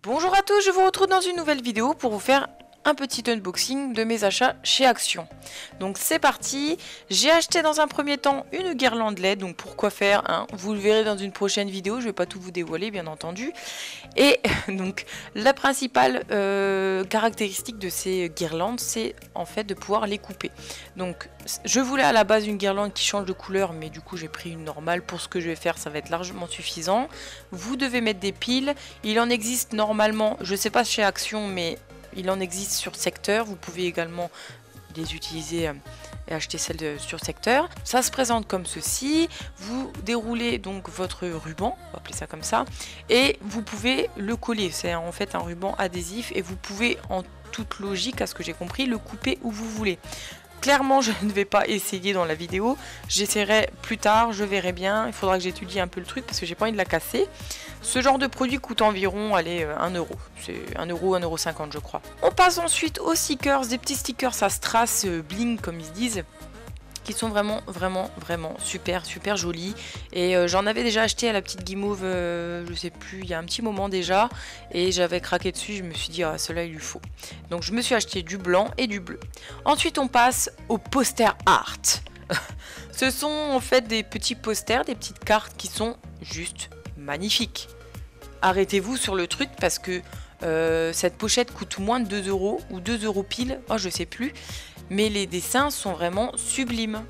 Bonjour à tous, je vous retrouve dans une nouvelle vidéo pour vous faire un petit unboxing de mes achats chez Action. Donc c'est parti, j'ai acheté dans un premier temps une guirlande LED, donc pourquoi faire hein, vous le verrez dans une prochaine vidéo, je vais pas tout vous dévoiler bien entendu. Et donc la principale caractéristique de ces guirlandes, c'est en fait de pouvoir les couper. Donc je voulais à la base une guirlande qui change de couleur, mais du coup j'ai pris une normale. Pour ce que je vais faire, ça va être largement suffisant. Vous devez mettre des piles, il en existe normalement, je sais pas chez Action, mais il en existe sur secteur, vous pouvez également les utiliser et acheter celles sur secteur. Ça se présente comme ceci, vous déroulez donc votre ruban, on va appeler ça comme ça, et vous pouvez le coller, c'est en fait un ruban adhésif et vous pouvez en toute logique, à ce que j'ai compris, le couper où vous voulez. Clairement, je ne vais pas essayer dans la vidéo, j'essaierai plus tard, je verrai bien, il faudra que j'étudie un peu le truc parce que j'ai pas envie de la casser. Ce genre de produit coûte environ, allez, 1 euro, c'est 1 euro, 1,50 € je crois. On passe ensuite aux stickers, des petits stickers à strass bling comme ils disent, qui sont vraiment super jolis. Et j'en avais déjà acheté à la petite guimauve, je sais plus, il y a un petit moment déjà, et j'avais craqué dessus, je me suis dit ah cela il lui faut. Donc je me suis acheté du blanc et du bleu. Ensuite on passe au poster art. Ce sont en fait des petits posters, des petites cartes qui sont juste magnifiques. Arrêtez-vous sur le truc parce que cette pochette coûte moins de 2 euros ou 2 euros pile, oh je sais plus. Mais les dessins sont vraiment sublimes.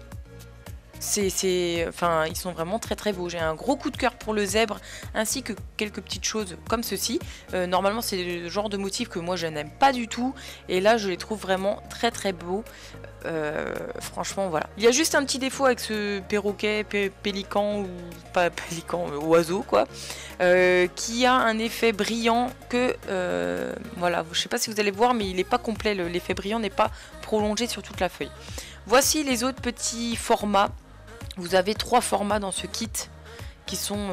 Enfin, ils sont vraiment très beaux. J'ai un gros coup de cœur pour le zèbre, ainsi que quelques petites choses comme ceci. Normalement, c'est le genre de motif que moi je n'aime pas du tout. Et là, je les trouve vraiment très beaux. Franchement, voilà. Il y a juste un petit défaut avec ce perroquet, pélican, ou pas pélican, oiseau, quoi. Qui a un effet brillant que... voilà, je sais pas si vous allez voir, mais il n'est pas complet. L'effet brillant n'est pas prolongé sur toute la feuille. Voici les autres petits formats. Vous avez 3 formats dans ce kit qui sont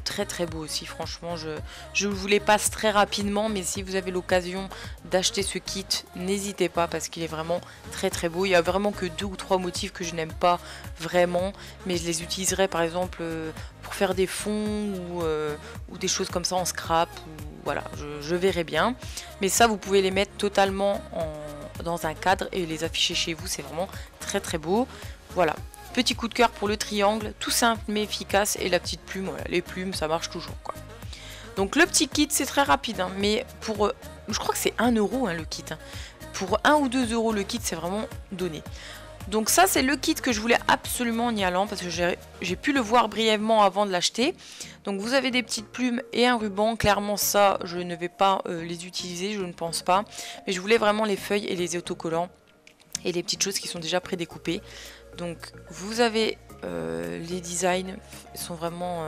très beaux aussi. Franchement, je vous les passe très rapidement, mais si vous avez l'occasion d'acheter ce kit, n'hésitez pas parce qu'il est vraiment très beau. Il y a vraiment que 2 ou 3 motifs que je n'aime pas vraiment, mais je les utiliserai par exemple pour faire des fonds ou des choses comme ça en scrap. Voilà, je verrai bien. Mais ça, vous pouvez les mettre totalement dans un cadre et les afficher chez vous. C'est vraiment très beau. Voilà. Petit coup de cœur pour le triangle, tout simple mais efficace, et la petite plume, voilà, les plumes ça marche toujours quoi. Donc le petit kit c'est très rapide, hein, mais pour, je crois que c'est 1 euro hein, le kit, hein. Pour 1 ou 2 euros le kit c'est vraiment donné. Donc ça c'est le kit que je voulais absolument en y allant, parce que j'ai pu le voir brièvement avant de l'acheter. Donc vous avez des petites plumes et un ruban, clairement ça je ne vais pas les utiliser, je ne pense pas, mais je voulais vraiment les feuilles et les autocollants et les petites choses qui sont déjà prédécoupées. Donc vous avez les designs sont vraiment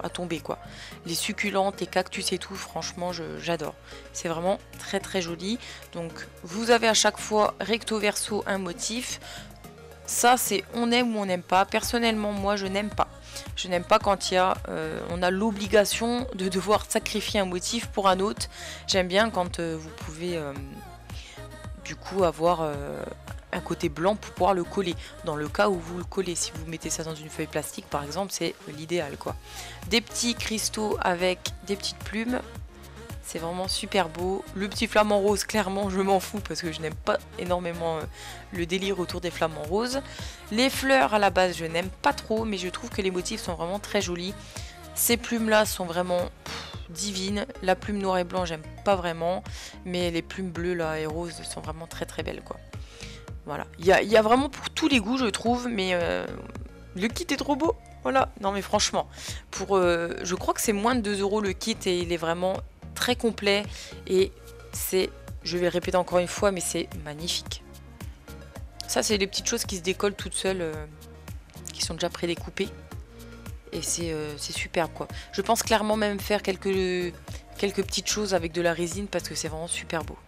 à tomber quoi. Les succulentes, les cactus et tout, franchement j'adore. C'est vraiment très joli. Donc vous avez à chaque fois recto verso un motif. Ça c'est on aime ou on n'aime pas. Personnellement moi je n'aime pas. Je n'aime pas quand on a l'obligation de devoir sacrifier un motif pour un autre. J'aime bien quand vous pouvez du coup avoir un côté blanc pour pouvoir le coller. Dans le cas où vous le collez, si vous mettez ça dans une feuille plastique par exemple, c'est l'idéal quoi. Des petits cristaux avec des petites plumes, c'est vraiment super beau. Le petit flamant rose, clairement je m'en fous parce que je n'aime pas énormément le délire autour des flamants roses. Les fleurs à la base je n'aime pas trop, mais je trouve que les motifs sont vraiment très jolis. Ces plumes là sont vraiment divines. La plume noir et blanc j'aime pas vraiment, mais les plumes bleues là et roses sont vraiment très belles quoi. Voilà, il y a vraiment pour tous les goûts je trouve, mais le kit est trop beau. Voilà, non mais franchement, je crois que c'est moins de 2 euros le kit et il est vraiment très complet et je vais répéter encore une fois, mais c'est magnifique. Ça c'est les petites choses qui se décollent toutes seules, qui sont déjà prédécoupées et c'est superbe quoi. Je pense clairement même faire quelques petites choses avec de la résine parce que c'est vraiment super beau.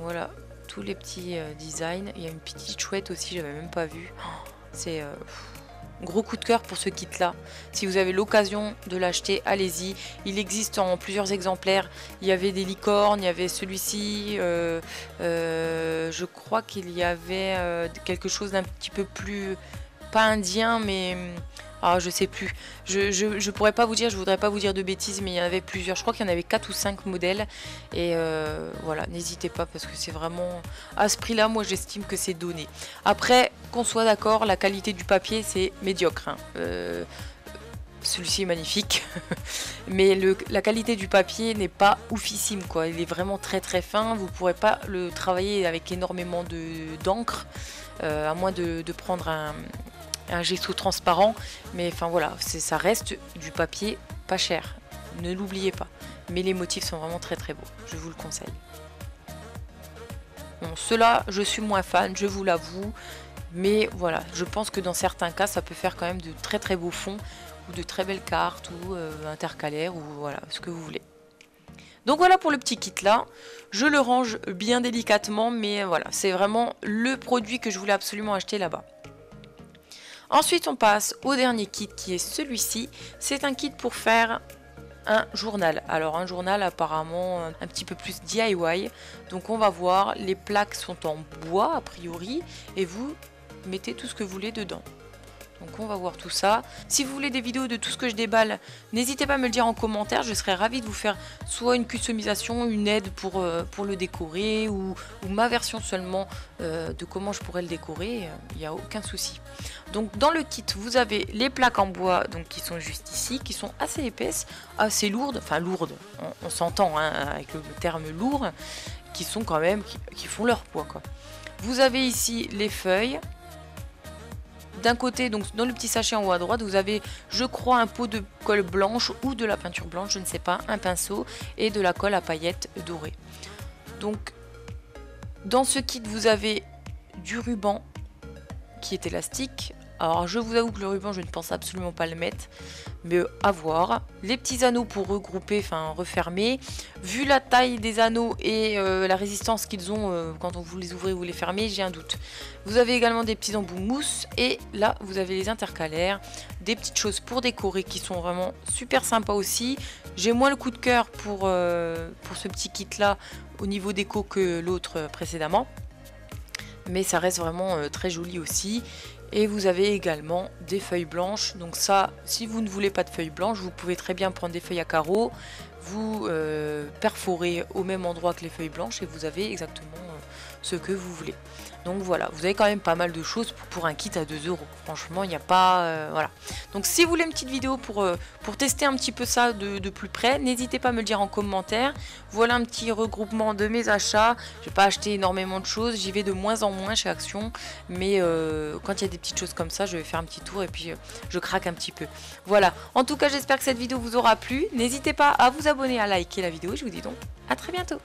Voilà. Tous les petits designs. Il y a une petite chouette aussi, j'avais même pas vu. C'est gros coup de cœur pour ce kit là. Si vous avez l'occasion de l'acheter, allez-y. Il existe en plusieurs exemplaires. Il y avait des licornes, il y avait celui-ci. Je crois qu'il y avait quelque chose d'un petit peu plus, pas indien, mais Ah, je sais plus. Je pourrais pas vous dire, je voudrais pas vous dire de bêtises, mais il y en avait plusieurs. Je crois qu'il y en avait 4 ou 5 modèles. Et voilà, n'hésitez pas parce que c'est vraiment... À ce prix-là, moi j'estime que c'est donné. Après, qu'on soit d'accord, la qualité du papier, c'est médiocre. Hein. Celui-ci est magnifique. Mais la qualité du papier n'est pas oufissime, quoi. Il est vraiment très très fin. Vous pourrez pas le travailler avec énormément d'encre. À moins de prendre un gesso transparent, mais enfin voilà, ça reste du papier pas cher, ne l'oubliez pas, mais les motifs sont vraiment très très beaux, je vous le conseille. Bon, ceux-là je suis moins fan, je vous l'avoue, mais voilà, je pense que dans certains cas ça peut faire quand même de très très beaux fonds ou de très belles cartes ou intercalaires ou voilà, ce que vous voulez. Donc voilà pour le petit kit là, je le range bien délicatement, mais voilà, c'est vraiment le produit que je voulais absolument acheter là-bas. Ensuite, on passe au dernier kit qui est celui-ci. C'est un kit pour faire un journal. Alors, un journal apparemment un petit peu plus DIY. Donc, on va voir. Les plaques sont en bois a priori. Et vous mettez tout ce que vous voulez dedans. Donc on va voir tout ça. Si vous voulez des vidéos de tout ce que je déballe, n'hésitez pas à me le dire en commentaire. Je serais ravie de vous faire soit une customisation, une aide pour le décorer ou ma version seulement de comment je pourrais le décorer. Il n'y a aucun souci. Donc dans le kit, vous avez les plaques en bois donc, qui sont juste ici, qui sont assez épaisses, assez lourdes. Enfin lourdes, on s'entend hein, avec le terme lourd, qui sont quand même, qui font leur poids, quoi. Vous avez ici les feuilles. D'un côté, donc dans le petit sachet en haut à droite, vous avez, je crois, un pot de colle blanche ou de la peinture blanche, je ne sais pas, un pinceau et de la colle à paillettes dorées. Donc, dans ce kit, vous avez du ruban qui est élastique. Alors, je vous avoue que le ruban, je ne pense absolument pas le mettre, mais à voir. Les petits anneaux pour regrouper, enfin refermer. Vu la taille des anneaux et la résistance qu'ils ont quand vous les ouvrez ou vous les fermez, j'ai un doute. Vous avez également des petits embouts mousse et là, vous avez les intercalaires, des petites choses pour décorer qui sont vraiment super sympas aussi. J'ai moins le coup de cœur pour ce petit kit-là au niveau déco que l'autre précédemment. Mais ça reste vraiment très joli aussi. Et vous avez également des feuilles blanches. Donc ça, si vous ne voulez pas de feuilles blanches, vous pouvez très bien prendre des feuilles à carreaux, vous perforez au même endroit que les feuilles blanches et vous avez exactement ce que vous voulez. Donc voilà, vous avez quand même pas mal de choses pour un kit à 2 €. Franchement, il n'y a pas... voilà. Donc si vous voulez une petite vidéo pour tester un petit peu ça de plus près, n'hésitez pas à me le dire en commentaire. Voilà un petit regroupement de mes achats. Je n'ai pas acheté énormément de choses, j'y vais de moins en moins chez Action. Mais quand il y a des petites choses comme ça, je vais faire un petit tour et puis je craque un petit peu. Voilà, en tout cas j'espère que cette vidéo vous aura plu. N'hésitez pas à vous abonner, à liker la vidéo. Je vous dis donc à très bientôt.